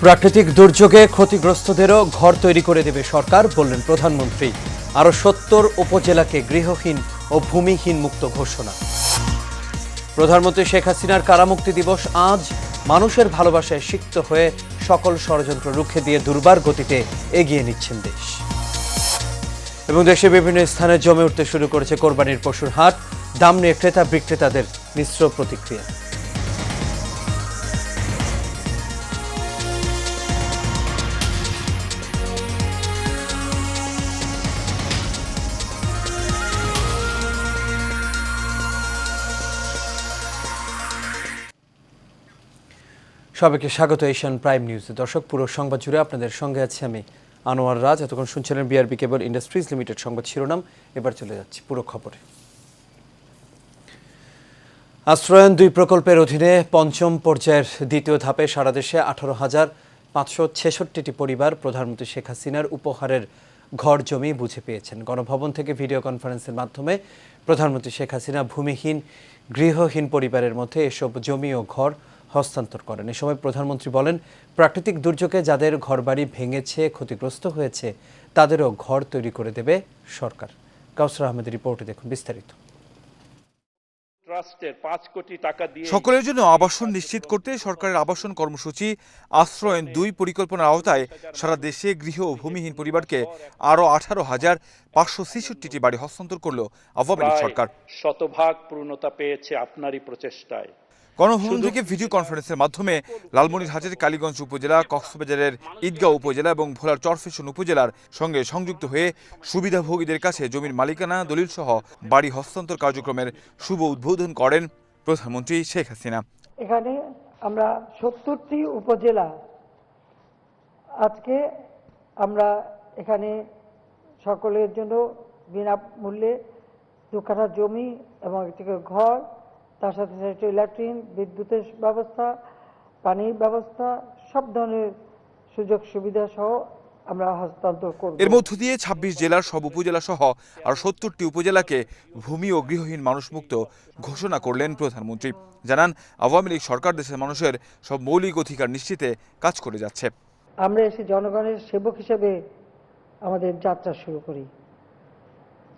প্রাকৃতিক দুর্যোগে ক্ষতিগ্রস্তদেরও ঘর তৈরি করে দেবে সরকার, বললেন প্রধানমন্ত্রী। আরও ৭০ উপজেলাকে গৃহহীন ও ভূমিহীন মুক্ত ঘোষণা। প্রধানমন্ত্রী শেখ হাসিনার কারামুক্তি দিবস আজ। মানুষের ভালোবাসায় সিক্ত হয়ে সকল ষড়যন্ত্র রুখে দিয়ে দুর্বার গতিতে এগিয়ে নিচ্ছেন দেশ। এবং দেশে বিভিন্ন স্থানে জমে উঠতে শুরু করেছে কোরবানির পশুর হাট। দাম নিয়ে ক্রেতা বিক্রেতাদের মিশ্র প্রতিক্রিয়া। সবাইকে স্বাগত এশিয়ান প্রাইম নিউজে। দর্শক, পুরো সংবাদ জুড়ে আপনাদের সঙ্গে আছি আমি আনোয়ার রাজ। এতক্ষণ শুনছিলেন বিআরবি কেবল ইন্ডাস্ট্রিজ লিমিটেড সংবাদ শিরোনাম। এবার চলে যাচ্ছি পুরো খবরে। আশ্রয়ন ২ প্রকল্পের অধীনে পঞ্চম পর্যায়ের দ্বিতীয় ধাপে সারা দেশে ১৮,৫৬৬টি পরিবার প্রধানমন্ত্রী শেখ হাসিনার উপহারের ঘর জমি বুঝে পেয়েছেন। গণভবন থেকে ভিডিও কনফারেন্সের মাধ্যমে প্রধানমন্ত্রী শেখ হাসিনা ভূমিহীন, গৃহহীন পরিবারের মধ্যে এসব জমি ও ঘর হস্তান্তর করেন। এ সময় প্রধানমন্ত্রী বলেন, প্রাকৃতিক দুর্যোগে যাদের ঘরবাড়ি ভেঙেছে, ক্ষতিগ্রস্ত হয়েছে, তাদেরও ঘর তৈরি করে দেবে সরকার। কাউসার আহমেদের রিপোর্টে দেখুন বিস্তারিত। সকলের জন্য আবাসন নিশ্চিত করতে সরকারের আবাসন কর্মসূচি আশ্রয়ন ২ পরিকল্পনার আওতায় সারা দেশে গৃহ ও ভূমিহীন পরিবারকে আরও ১৮,৫৬৬টি বাড়ি হস্তান্তর করল আওয়ামী লীগ সরকার। শতভাগ পূর্ণতা পেয়েছে আপনারই প্রচেষ্টায়। গণভবন থেকে ভিডিও কনফারেন্সের মাধ্যমে লালমনিরহাটের কালীগঞ্জ উপজেলা, কক্সবাজারের ঈদগাঁও উপজেলা এবং ভোলার চরফ্যাশন উপজেলার সঙ্গে সংযুক্ত হয়ে সুবিধাভোগীদের কাছে জমির মালিকানা দলিল সহ বাড়ি হস্তান্তর কার্যক্রমের শুভ উদ্বোধন করেন প্রধানমন্ত্রী শেখ হাসিনা। এখানে আমরা ৭০টি উপজেলা, আজকে আমরা এখানে সকলের জন্য বিনামূল্যে ২ কাঠা জমি এবং একটি ঘর, তার সাথে সাথে ল্যাট্রিন, বিদ্যুতের ব্যবস্থা, পানির ব্যবস্থা, সব ধরনের সুযোগ সুবিধা সহ আমরা হস্তান্তর করব। এর মধ্য দিয়ে ২৬ জেলার সব উপজেলা সহ আর ৭০টি উপজেলাকে ভূমি ও গৃহহীন মানুষমুক্ত ঘোষণা করলেন প্রধানমন্ত্রী। জানান, আওয়ামী লীগ সরকার দেশের মানুষের সব মৌলিক অধিকার নিশ্চিতে কাজ করে যাচ্ছে। আমরা এসে জনগণের সেবক হিসেবে আমাদের যাত্রা শুরু করি।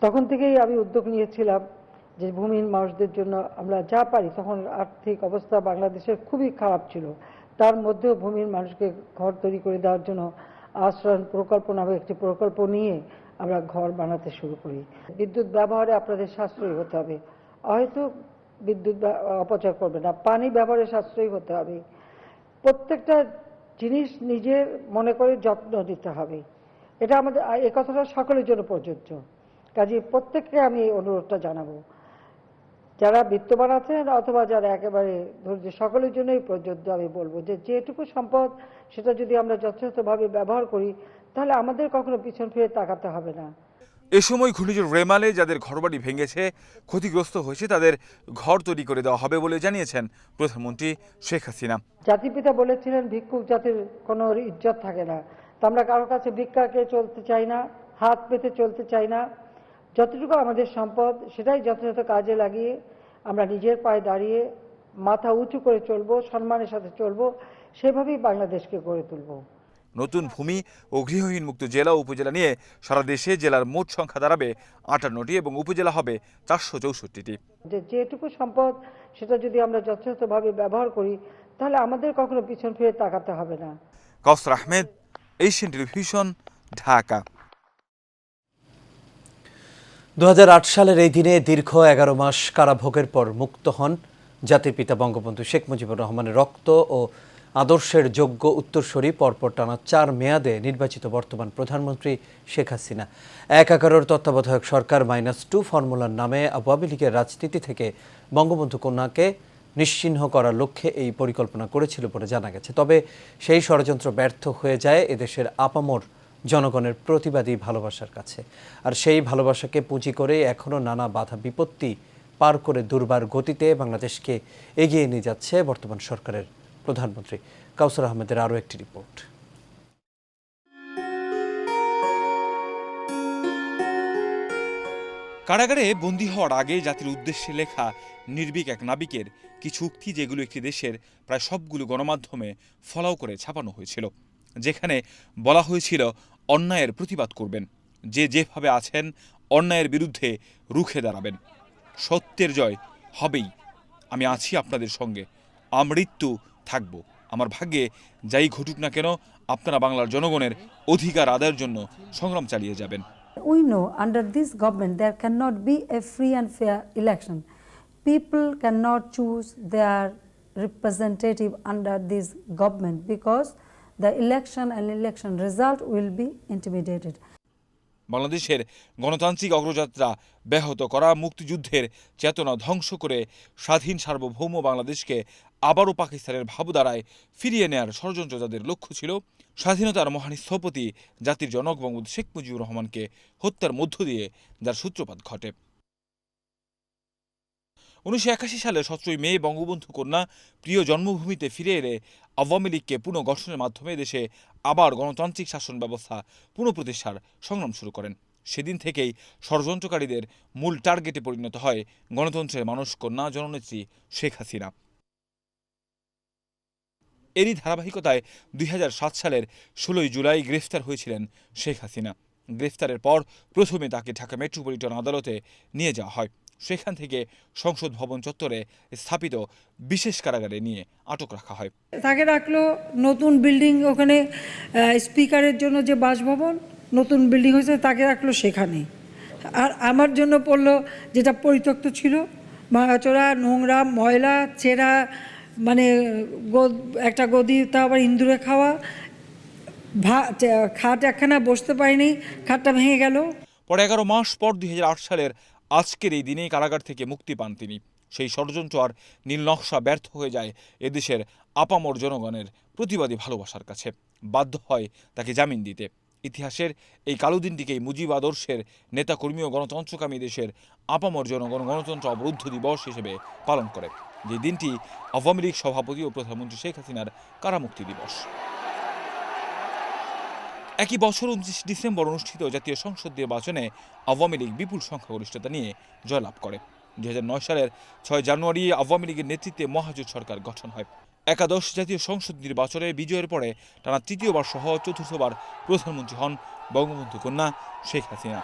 তখন থেকেই আমি উদ্যোগ নিয়েছিলাম যে ভূমিহীন মানুষদের জন্য আমরা যা পারি, তখন আর্থিক অবস্থা বাংলাদেশের খুবই খারাপ ছিল, তার মধ্যেও ভূমিহীন মানুষকে ঘর তৈরি করে দেওয়ার জন্য আশ্রয়ন প্রকল্প নামে একটি প্রকল্প নিয়ে আমরা ঘর বানাতে শুরু করি। বিদ্যুৎ ব্যবহারে আপনাদের সাশ্রয়ী হতে হবে, হয়তো বিদ্যুৎ অপচয় করবে না, পানি ব্যবহারে সাশ্রয়ী হতে হবে, প্রত্যেকটা জিনিস নিজের মনে করে যত্ন দিতে হবে। এটা আমাদের, এই কথাটা সকলের জন্য প্রযোজ্য। কাজে প্রত্যেককে আমি এই অনুরোধটা জানাবো, যারা বিত্তবান আছেন অথবা যারা একেবারে ধৈর্য, সকলের জন্যই প্রযোজ্য। আমি বলবো যে যেটুকু সম্পদ সেটা যদি আমরা যথাযথভাবে ব্যবহার করি, তাহলে আমাদের কখনো পিছন ফিরে তাকাতে হবে না। এ সময় ঘূর্ণিঝড় রেমালে যাদের ঘরবাড়ি ভেঙেছে, ক্ষতিগ্রস্ত হয়েছে, তাদের ঘর তৈরি করে দেওয়া হবে বলে জানিয়েছেন প্রধানমন্ত্রী শেখ হাসিনা। জাতিপিতা বলেছিলেন, ভিক্ষুক জাতির কোনো ইজ্জত থাকে না। তা আমরা কারোর কাছে ভিক্ষাকে চলতে চাই না, হাত পেতে চলতে চাই না। যতটুকু আমাদের সম্পদ সেটাই যথাযথ কাজে লাগিয়ে আমরা নিজের পায়ে দাঁড়িয়ে মাথা উঁচু করে চলবো, সম্মানের সাথে চলবো, সেভাবেই বাংলাদেশকে গড়ে তুলব। নতুন ভূমি ও গৃহহীন মুক্ত জেলা ও উপজেলা নিয়ে সারা দেশে জেলার মোট সংখ্যা দাঁড়াবে ৫৮টি এবং উপজেলা হবে ৪৬৪টি। যেটুকু সম্পদ সেটা যদি আমরা যথাযথভাবে ব্যবহার করি, তাহলে আমাদের কখনো পিছন ফিরে তাকাতে হবে না। কাউসার আহমেদ, এশিয়ান টেলিভিশন, ঢাকা। ২০০৮ সালের এই দিনে দীর্ঘ ১১ মাস কারাভোগের পর মুক্ত হন জাতির পিতা বঙ্গবন্ধু শেখ মুজিবুর রহমানের রক্ত ও আদর্শের যোগ্য উত্তরসূরি, পরপর টানা ৪ মেয়াদে নির্বাচিত বর্তমান প্রধানমন্ত্রী শেখ হাসিনা। ১/১১ তত্ত্বাবধায়ক সরকার -2 ফর্মুলার নামে আওয়ামী লীগের রাজনীতি থেকে বঙ্গবন্ধু কন্যাকে নিশ্চিহ্ন করার লক্ষ্যে এই পরিকল্পনা করেছিল বলে জানা গেছে। তবে সেই ষড়যন্ত্র ব্যর্থ হয়ে যায় এদেশের আপামর জনগণের প্রতিবাদী ভালোবাসার কাছে। আর সেই ভালোবাসাকে পুঁজি করে এখনও নানা বাধা বিপত্তি পার করে দুর্বার গতিতে বাংলাদেশকে এগিয়ে নিয়ে যাচ্ছে বর্তমান সরকারের প্রধানমন্ত্রী। কাউসার আহমেদের আরও একটি রিপোর্ট। কারাগারে বন্দী হওয়ার আগে জাতির উদ্দেশ্যে লেখা নির্ভীক এক নাবিকের কিছু উক্তি, যেগুলো একটি দেশের প্রায় সবগুলো গণমাধ্যমে ফলাও করে ছাপানো হয়েছিল, যেখানে বলা হয়েছিল অন্যায়ের প্রতিবাদ করবেন, যে যেভাবে আছেন অন্যায়ের বিরুদ্ধে রুখে দাঁড়াবেন, সত্যের জয় হবেই, আমি আছি আপনাদের সঙ্গে, আমৃত্যু থাকব, আমার ভাগ্যে যাই ঘটুক না কেন আপনারা বাংলার জনগণের অধিকার আদায়ের জন্য সংগ্রাম চালিয়ে যাবেন। We know under this government there cannot be a free and fair election. People cannot choose their representative under this government because the election and election result will be intimidated. বাংলাদেশের গণতান্ত্রিক অগ্রযাত্রা ব্যাহত করা, মুক্তিযুদ্ধের চেতনা ধ্বংস করে স্বাধীন সার্বভৌম বাংলাদেশকে আবারও পাকিস্তানের ভাবধারায় ফিরিয়ে নেয়ার ষড়যন্ত্র যাদের লক্ষ্য ছিল, স্বাধীনতার মহান স্থপতি জাতির জনক বঙ্গবন্ধু শেখ মুজিবুর রহমানকে হত্যার মধ্য দিয়ে যার সূত্রপাত ঘটে। 1981 সালের 17 মে বঙ্গবন্ধু কন্যা প্রিয় জন্মভূমিতে ফিরে এলে আওয়ামী লীগকে পুনর্গঠনের মাধ্যমে দেশে আবার গণতান্ত্রিক শাসন ব্যবস্থা পুনঃপ্রতিষ্ঠার সংগ্রাম শুরু করেন। সেদিন থেকেই ষড়যন্ত্রকারীদের মূল টার্গেটে পরিণত হয় গণতন্ত্রের মানস কন্যা জননেত্রী শেখ হাসিনা। এরই ধারাবাহিকতায় 2007 সালের 16 জুলাই গ্রেফতার হয়েছিলেন শেখ হাসিনা। গ্রেফতারের পর প্রথমে তাকে ঢাকা মেট্রোপলিটন আদালতে নিয়ে যাওয়া হয়। সেখান থেকে সংসদ ভবন চত্বরে স্থাপিত বিশেষ কারাগারে নিয়ে আটক রাখা হয়। তাকে রাখলো নতুন বিল্ডিং, ওখানে স্পিকারের জন্য যে বাসভবন নতুন বিল্ডিং হয়েছে তাকে রাখলো সেখানে। আর আমার জন্য পড়লো যেটা পরিত্যক্ত ছিল, ভাঙাচোরা, নোংরা, ময়লা, ছেঁড়া, মানে একটা গদি, তা আবার ইন্দুরে খাওয়া, খাট একখানা বসতে পারিনি, খাটটা ভেঙে গেল। পরে 11 মাস পর 2008 সালের আজকের এই দিনে কারাগার থেকে মুক্তি পান তিনি। সেই ষড়যন্ত্র আর নীল নকশা ব্যর্থ হয়ে যায় এদেশের আপামর জনগণের প্রতিবাদী ভালোবাসার কাছে। বাধ্য হয় তাকে জামিন দিতে। ইতিহাসের এই কালো দিনটিকেই মুজিব আদর্শের নেতাকর্মী ও গণতন্ত্রকামী দেশের আপামর জনগণ গণতন্ত্র অবরুদ্ধ দিবস হিসেবে পালন করে, যে দিনটি আওয়ামী লীগ সভাপতি ও প্রধানমন্ত্রী শেখ হাসিনার কারামুক্তি দিবস। একই বছর 29 ডিসেম্বর অনুষ্ঠিত জাতীয় সংসদ নির্বাচনে আওয়ামী লীগ বিপুল সংখ্যাগরিষ্ঠতা নিয়ে জয়লাভ করে। 2009 সালের 6 জানুয়ারি আওয়ামী লীগের নেতৃত্বে মহাজোট সরকার গঠন হয়। একাদশ জাতীয় সংসদ নির্বাচনে বিজয়ের পরে টানা তৃতীয়বার সহ চতুর্থবার প্রধানমন্ত্রী হন বঙ্গবন্ধু কন্যা শেখ হাসিনা।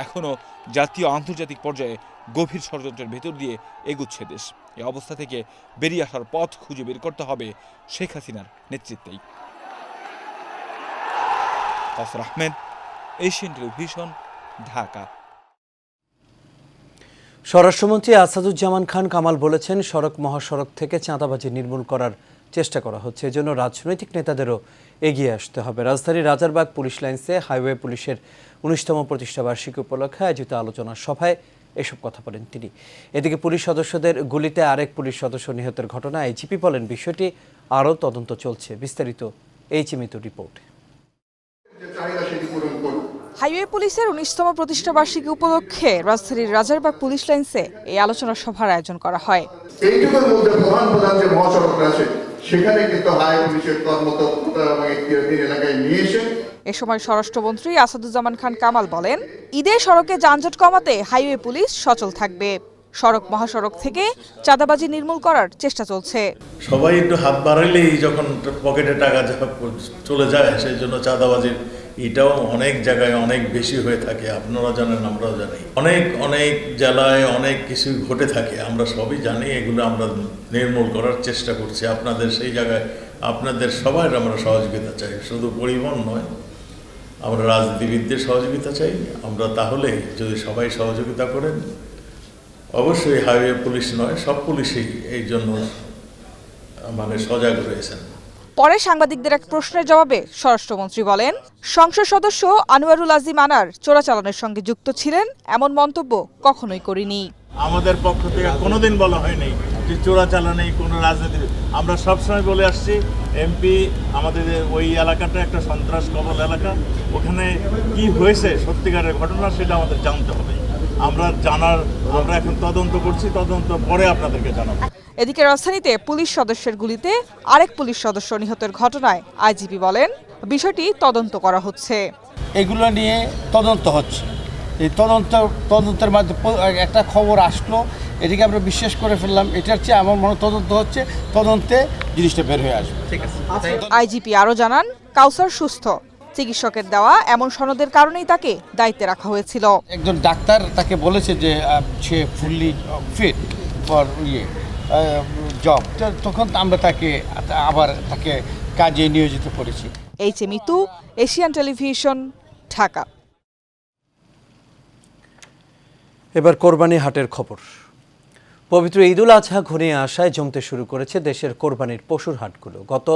এখনও জাতীয় আন্তর্জাতিক পর্যায়ে গভীর ষড়যন্ত্রের ভেতর দিয়ে এগুচ্ছে দেশ। এই অবস্থা থেকে বেরিয়ে আসার পথ খুঁজে বের করতে হবে শেখ হাসিনার নেতৃত্বেই। কাউসার আহমেদ, এশিয়ান টেলিভিশন, ঢাকা। স্বরাষ্ট্রমন্ত্রী আসাদুজ্জামান খান কামাল বলেছেন, সড়ক মহাসড়ক থেকে চাঁদাবাজি নির্মূল করার চেষ্টা করা হচ্ছে, এজন্য রাজনৈতিক নেতাদেরও এগিয়ে আসতে হবে। রাজধানীর রাজারবাগ পুলিশ লাইন্সে হাইওয়ে পুলিশের 19তম প্রতিষ্ঠাবার্ষিকী উপলক্ষে আয়োজিত আলোচনা সভায় এসব কথা বলেন তিনি। এদিকে পুলিশ সদস্যদের গুলিতে আরেক পুলিশ সদস্য নিহতের ঘটনায় আইজিপি বলেন, বিষয়টি আরও তদন্ত চলছে। বিস্তারিত এই চিত্র রিপোর্ট। হাইওয়ে পুলিশের 19তম প্রতিষ্ঠাবার্ষিকী উপলক্ষে রাজধানীর রাজারবাগ পুলিশ লাইন্সে এই আলোচনা সভার আয়োজন করা হয়। এইটুকুর মধ্যে প্রধান প্রধান যে মহাসড়ক আছে সেখানে কিন্তু হাইওয়ে পুলিশের কর্মতৎপরতা এবং এখতিয়ার এলাকায় নিয়ে এসে এ সময় স্বরাষ্ট্রমন্ত্রী আসাদুজ্জামান খান কামাল বলেন, ঈদে সড়কে যানজট কমাতে হাইওয়ে পুলিশ সচল থাকবে। সড়ক মহাসড়ক থেকে চাঁদাবাজি নির্মূল করার চেষ্টা চলছে। সবাই একটু হাত বাড়াইলেই যখন পকেটে টাকা চলে যায়, সেই জন্য চাঁদাবাজির এটাও অনেক জায়গায় অনেক বেশি হয়ে থাকে। আপনারা জানেন, আমরাও জানি, অনেক জেলায় অনেক কিছু ঘটে থাকে, আমরা সবই জানি। এগুলো আমরা নির্মূল করার চেষ্টা করছি। আপনাদের সেই জায়গায় আপনাদের সবার আমরা সহযোগিতা চাই, শুধু পরিবহন নয়, আমরা রাজনীতিবিদদের সহযোগিতা চাই। আমরা তাহলে যদি সবাই সহযোগিতা করেন, অবশ্যই হাইওয়ে পুলিশ নয়, সব পুলিশই এই জন্য সজাগ রয়েছেন। পরে সাংবাদিকদের এক প্রশ্নের জবাবে স্বরাষ্ট্রমন্ত্রী বলেন, সংসদ সদস্য আনোয়ারুল আজিম আনার চোরাচালানের সঙ্গে যুক্ত ছিলেন এমন মন্তব্য কখনোই করিনি। আমাদের পক্ষ থেকে কোনোদিন বলা হয়নি যে চোরাচালানি কোনো রাজনীতি। আমরা সবসময় বলে আসছি, এমপি আমাদের ওই এলাকাটা একটা সন্ত্রাস কবল এলাকা, ওখানে কি হয়েছে সত্যিকারের ঘটনা সেটা আমাদের জানতে হবে। আমরা এখন তদন্ত করছি, তদন্ত পরে আপনাদেরকে জানাবো। এদিকে রাজধানীতে পুলিশ সদস্যের গুলিতে আরেক পুলিশ সদস্য নিহতের ঘটনায় আইজিপি বলেন, বিষয়টি তদন্ত করা হচ্ছে। এগুলো নিয়ে তদন্ত হচ্ছে। এই তদন্তের মাধ্যমে একটা খবর আসলো, এটিকে আমরা বিশ্বাস করে ফেললাম। এটার চেয়ে আমার মনে তদন্ত হচ্ছে, তদন্তে জিনিসটা বের হয়ে আসবে। আইজিপি আরও জানান, কাউসার সুস্থ। চিকিৎসকের দেওয়া এমন সনদের কারণেই তাকে দায়িত্বে রাখা হয়েছিল। একজন ডাক্তার তাকে বলেছে যে সে ফুললি ফিট ফর জব, তখন আমরা তাকে কাজে নিয়োজিত করেছি। H A. Mitu, Asian television, Dhaka. এবার কোরবানি হাটের খবর। পবিত্র ঈদুল আজহা ঘনিয়ে আসায় জমতে শুরু করেছে দেশের কোরবানির পশুর হাটগুলো। গত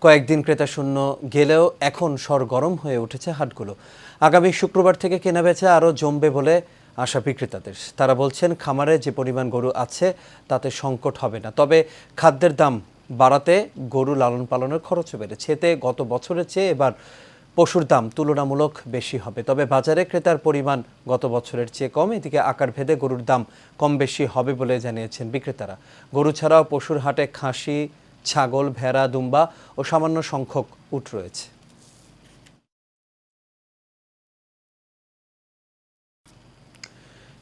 কয়েকদিন ক্রেতা শূন্য গেলেও এখন সরগরম হয়ে উঠেছে হাটগুলো। আগামী শুক্রবার থেকে কেনাবেচা আরও জমবে বলে আশা বিক্রেতাদের। তারা বলছেন, খামারে যে পরিমাণ গরু আছে তাতে সংকট হবে না, তবে খাদ্যের দাম বাড়াতে গরু লালন পালনের খরচও বেড়েছে। এতে গত বছরের চেয়ে এবার পশুর দাম তুলনামূলক বেশি হবে, তবে বাজারে ক্রেতার পরিমাণ গত বছরের চেয়ে কম। এদিকে আকার ভেদে গরুর দাম কম বেশি হবে বলে জানিয়েছেন বিক্রেতারা। গরু ছাড়াও পশুর হাটে খাসি, ছাগল, ভেড়া, দুম্বা ও সামান্য সংখ্যক উট রয়েছে।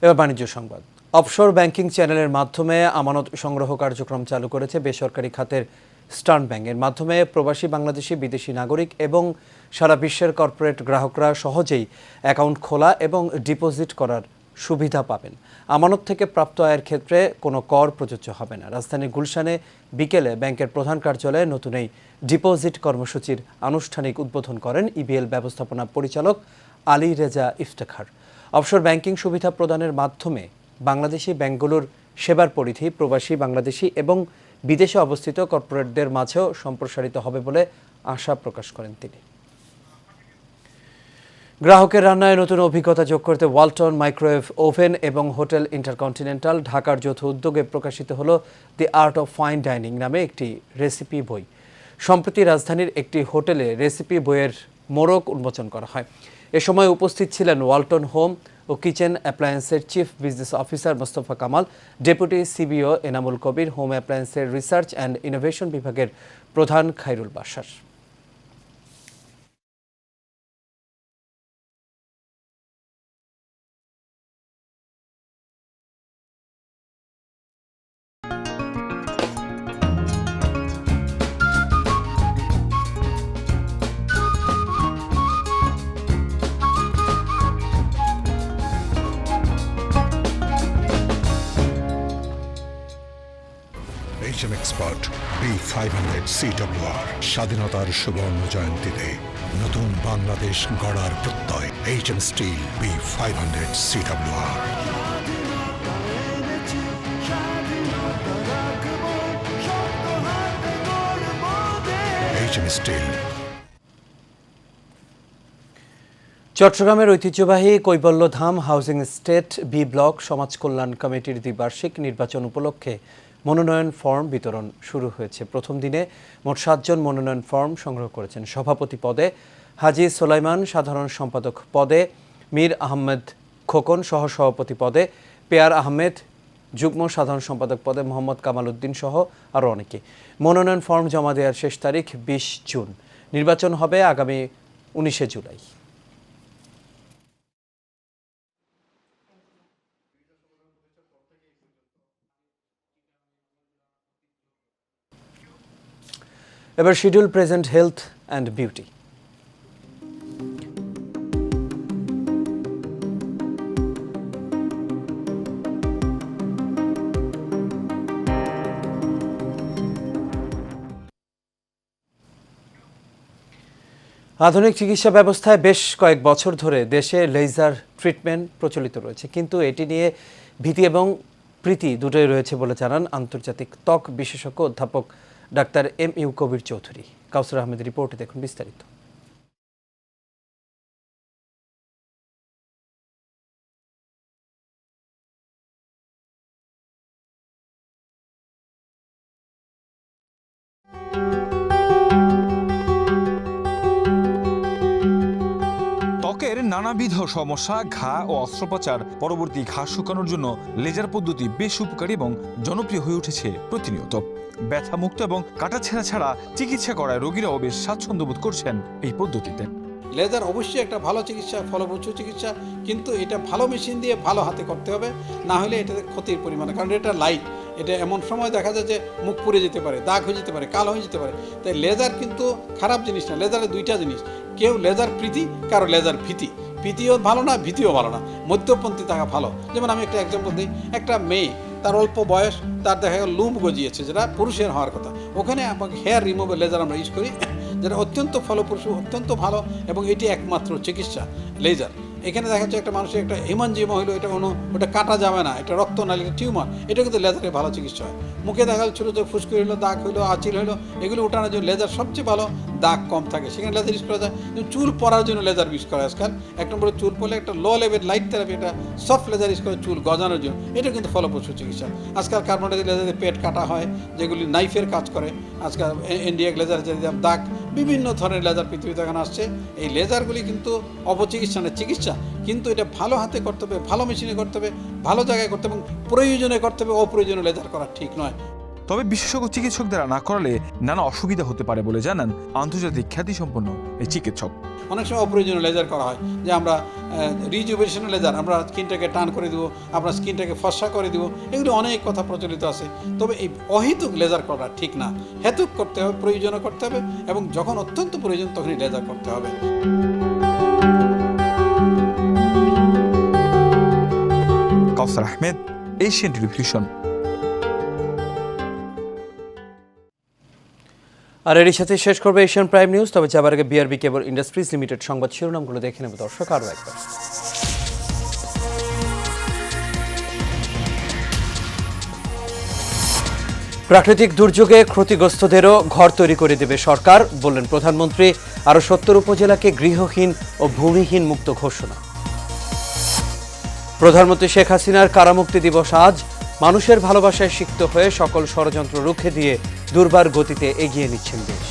এবার বাণিজ্য সংবাদ। অফশোর ব্যাংকিং চ্যানেলের মাধ্যমে আমানত সংগ্রহ কার্যক্রম চালু করেছে বেসরকারি খাতের স্টার্ন ব্যাংক। এর মাধ্যমে প্রবাসী বাংলাদেশি, বিদেশি নাগরিক এবং সারা বিশ্বের কর্পোরেট গ্রাহকরা সহজেই অ্যাকাউন্ট খোলা এবং ডিপোজিট করার সুবিধা পাবেন। আমানত থেকে প্রাপ্ত আয়ের ক্ষেত্রে কোনো কর প্রযোজ্য হবে না। রাজধানীর গুলশানে বিকেলে ব্যাংকের প্রধান কার্যালয়ে নতুন এই ডিপোজিট কর্মসূচির আনুষ্ঠানিক উদ্বোধন করেন ইবিএল ব্যবস্থাপনা পরিচালক আলী রেজা ইফতেখার। অফশোর ব্যাংকিং সুবিধা প্রদানের মাধ্যমে বাংলাদেশি ব্যাংকগুলোর সেবার পরিধি প্রবাসী বাংলাদেশি এবং বিদেশে অবস্থিত কর্পোরেটদের মাঝেও সম্প্রসারিত হবে বলে আশা প্রকাশ করেন তিনি। গ্রাহকের রান্নায় নতুন অভিজ্ঞতা যোগ করতে ওয়ালটন মাইক্রোওয়েভ ওভেন এবং হোটেল ইন্টারকন্টিনেন্টাল ঢাকার যৌথ উদ্যোগে প্রকাশিত হলো দি আর্ট অফ ফাইন ডাইনিং নামে একটি রেসিপি বই। সম্প্রতি রাজধানীর একটি হোটেলে রেসিপি বইয়ের মোড়ক উন্মোচন করা হয়। এ সময় উপস্থিত ছিলেন ওয়ালটন হোম ও কিচেন অ্যাপ্লায়েন্সের chief business officer Mostafa Kamal, deputy CBO Enamul Kabir, home অ্যাপ্লায়েন্সের রিসার্চ অ্যান্ড ইনোভেশন বিভাগের প্রধান Khairul Bashar. HM Expert B500 CWR স্বাধীনতার সুবর্ণ জয়ন্তীতে নতুন বাংলাদেশ গড়ার প্রত্যয়। HM Steel B500 CWR। HM Steel। চট্টগ্রামের ঐতিহ্যবাহী Kaibalyadham housing estate B block সমাজ কল্যাণ কমিটির দ্বিবার্ষিক নির্বাচন উপলক্ষে মনোনয়ন ফর্ম বিতরণ শুরু হয়েছে। প্রথম দিনে মোট 7 জন মনোনয়ন ফর্ম সংগ্রহ করেছেন। সভাপতি পদে হাজী সোলাইমান, সাধারণ সম্পাদক পদে মীর আহমেদ খোকন, সহসভাপতি পদে পেয়ার আহমেদ, যুগ্ম সাধারণ সম্পাদক পদে মোহাম্মদ কামাল উদ্দিন সহ আরও অনেকে। মনোনয়ন ফর্ম জমা দেওয়ার শেষ তারিখ 20 জুন। নির্বাচন হবে আগামী 19 জুলাই। এবার schedule present health and beauty. আধুনিক চিকিৎসা ব্যবস্থায় বেশ কয়েক বছর ধরে দেশে লেজার ট্রিটমেন্ট প্রচলিত রয়েছে, কিন্তু এটি নিয়ে ভীতি এবং প্রীতি দুটোই রয়েছে বলে জানান আন্তর্জাতিক ত্বক বিশেষজ্ঞ অধ্যাপক ডাক্তার এম.ইউ. কবির চৌধুরী। কাউসার আহমেদের রিপোর্টে দেখুন বিস্তারিত। ত্বকের নানাবিধ সমস্যা, ঘা ও অস্ত্রোপচার পরবর্তী ঘা শুকানোর জন্য লেজার পদ্ধতি বেশ উপকারী এবং জনপ্রিয় হয়ে উঠেছে প্রতিনিয়ত। ব্যথামুক্ত এবং কাটাছেঁড়া ছাড়া চিকিৎসা করায় রোগীরাও বেশ স্বাচ্ছন্দ্য বোধ করছেন এই পদ্ধতিতে। লেজার অবশ্যই একটা ভালো চিকিৎসা, ফলপ্রসূ চিকিৎসা, কিন্তু এটা ভালো মেশিন দিয়ে ভালো হাতে করতে হবে, না হলে এটাতে ক্ষতির পরিমাণ, কারণ এটা লাইট, এটা এমন সময় দেখা যায় যে মুখ পুড়ে যেতে পারে, দাগ হয়ে যেতে পারে, কালো হয়ে যেতে পারে। তাই লেজার কিন্তু খারাপ জিনিস না, লেজারের দুইটা জিনিস, কেউ লেজার প্রীতি, কারো লেজার ভীতি। ভীতিও ভালো না, ভীতিও ভালো না, মধ্যপন্থী থাকা ভালো। যেমন আমি একটা এক্সাম্পল দিই, একটা মেয়ে, তার অল্প বয়স, তার দেখা গেল লুম গজিয়েছে, যেটা পুরুষের হওয়ার কথা, ওখানে আমাকে হেয়ার রিমুভার লেজার আমরা ইউজ করি, যেটা অত্যন্ত ফলপ্রসূ, অত্যন্ত ভালো, এবং এটি একমাত্র চিকিৎসা লেজার। এখানে দেখা যাচ্ছে একটা মানুষের একটা হেমানজিমা হইলো, এটা ওটা কাটা যাবে না, এটা রক্তনালীর টিউমার, এটা কিন্তু লেজারে ভালো চিকিৎসা হয়। মুখে দেখা গেল ছোটো ছোটো ফুসকুড়ি হইলো, দাগ হইলো, আঁচিল হইলো, এগুলো ওঠানোর জন্য লেজার সবচেয়ে ভালো, দাগ কম থাকে, সেখানে লেজার ইউজ করা যায়। কিন্তু চুল পড়ার জন্য লেজার ইউজ করা আজকাল, এক নম্বরে চুল পড়লে একটা লো লেভেল লাইট থেরাপি, এটা সফট লেজার ইউজ করে চুল গজানোর জন্য, এটা কিন্তু ফলপ্রসূ চিকিৎসা। আজকাল কার্বনের লেজারে পেট কাটা হয়, যেগুলি নাইফের কাজ করে, আজকাল ইন্ডিয়া লেজার, দাগ, বিভিন্ন ধরনের লেজার পৃথিবীতে এখন আসছে। এই লেজারগুলি কিন্তু অপচিকিৎসা না, চিকিৎসা, কিন্তু এটা ভালো হাতে করতে হবে, ভালো মেশিনে করতে হবে, ভালো জায়গায় করতে হবে, এবং প্রয়োজনে করতে হবে, অপ্রয়োজনে লেজার করা ঠিক নয়। তবে বিশেষজ্ঞ চিকিৎসক দ্বারা না করালে নানা অসুবিধা হতে পারে বলে জানান আন্তর্জাতিক খ্যাতিসম্পন্ন এই চিকিৎসক। অনেক সময় অপ্রয়োজনীয় লেজার করা হয়, যে আমরা রিজুভেশন লেজার, আমরা স্কিনটাকে টান করে দেবো, আমরা স্কিনটাকে ফর্সা করে দেবো, এগুলো অনেক কথা প্রচলিত আছে। তবে এই অহেতুক লেজার করা ঠিক না, হেতুক করতে হবে, প্রয়োজনে করতে হবে, এবং যখন অত্যন্ত প্রয়োজন তখনই লেজার করতে হবে। কাউসার আহমেদ, এশিয়ান টেলিভিশন। আর এরই সাথে শেষ করবে এশিয়ান প্রাইম নিউজ। তবে যাবার আগে বিআরবি কেবল ইন্ডাস্ট্রিজ লিমিটেড সংবাদ শিরোনামগুলো দেখে নেব দর্শক আরও একবার। প্রাকৃতিক দুর্যোগে ক্ষতিগ্রস্তদেরও ঘর তৈরি করে দেবে সরকার, বললেন প্রধানমন্ত্রী। আরও ৭০ উপজেলাকে গৃহহীন ও ভূমিহীন মুক্ত ঘোষণা। প্রধানমন্ত্রী শেখ হাসিনার কারামুক্তি দিবস আজ। মানুষের ভালোবাসায় সিক্ত হয়ে সকল ষড়যন্ত্র রুখে দিয়ে দুর্বার গতিতে এগিয়ে নিচ্ছেন দেশ।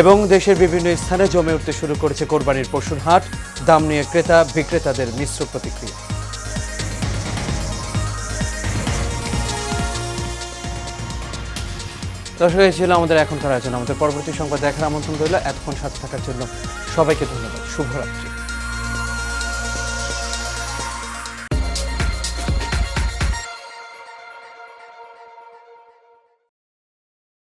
এবং দেশের বিভিন্ন স্থানে জমে উঠতে শুরু করেছে কোরবানির পশুর হাট, দাম নিয়ে ক্রেতা বিক্রেতাদের মিশ্র প্রতিক্রিয়া। দর্শক, এই ছিল আমাদের এখনকার আয়োজন। আমাদের পরবর্তী সংবাদ দেখার আমন্ত্রণ রইল। এতক্ষণ সাথে থাকার জন্য সবাইকে ধন্যবাদ। শুভরাত্রি।